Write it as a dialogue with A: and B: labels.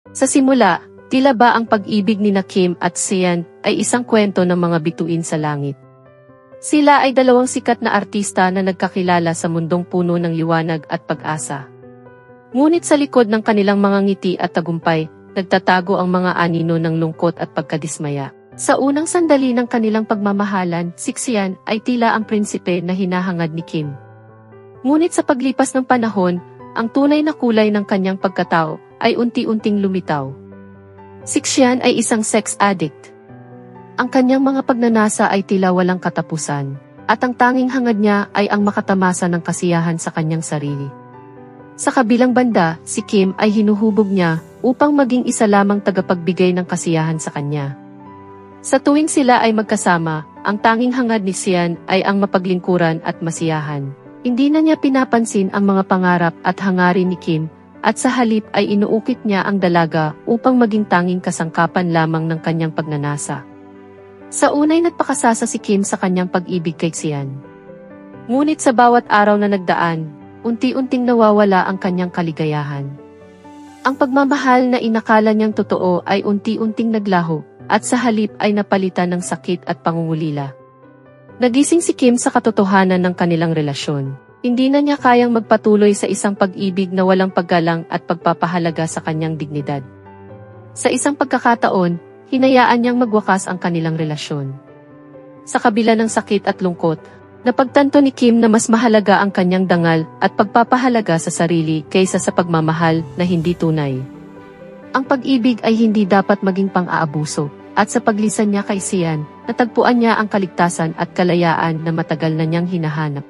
A: Sa simula, tila ba ang pag-ibig ni Kim at Sian ay isang kwento ng mga bituin sa langit. Sila ay dalawang sikat na artista na nagkakilala sa mundong puno ng liwanag at pag-asa. Ngunit sa likod ng kanilang mga ngiti at tagumpay, nagtatago ang mga anino ng lungkot at pagkadismaya. Sa unang sandali ng kanilang pagmamahalan, si Sian ay tila ang prinsipe na hinahangad ni Kim. Ngunit sa paglipas ng panahon, ang tunay na kulay ng kanyang pagkatao ay unti-unting lumitaw. Si Sian ay isang sex addict. Ang kanyang mga pagnanasa ay tila walang katapusan, at ang tanging hangad niya ay ang makatamasa ng kasiyahan sa kanyang sarili. Sa kabilang banda, si Kim ay hinuhubog niya upang maging isa lamang tagapagbigay ng kasiyahan sa kanya. Sa tuwing sila ay magkasama, ang tanging hangad ni Sian ay ang mapaglingkuran at masiyahan. Hindi na niya pinapansin ang mga pangarap at hangarin ni Kim, at sa halip ay inuukit niya ang dalaga upang maging tanging kasangkapan lamang ng kanyang pagnanasa. Sa unay nagpakasasa si Kim sa kanyang pag-ibig kay Sian. Ngunit sa bawat araw na nagdaan, unti-unting nawawala ang kanyang kaligayahan. Ang pagmamahal na inakala niyang totoo ay unti-unting naglaho, at sa halip ay napalitan ng sakit at pangungulila. Nagising si Kim sa katotohanan ng kanilang relasyon. Hindi na niya kayang magpatuloy sa isang pag-ibig na walang paggalang at pagpapahalaga sa kanyang dignidad. Sa isang pagkakataon, hinayaan niyang magwakas ang kanilang relasyon. Sa kabila ng sakit at lungkot, napagtanto ni Kim na mas mahalaga ang kanyang dangal at pagpapahalaga sa sarili kaysa sa pagmamahal na hindi tunay. Ang pag-ibig ay hindi dapat maging pang-aabuso, at sa paglisan niya kay Sian, natagpuan niya ang kaligtasan at kalayaan na matagal na niyang hinahanap.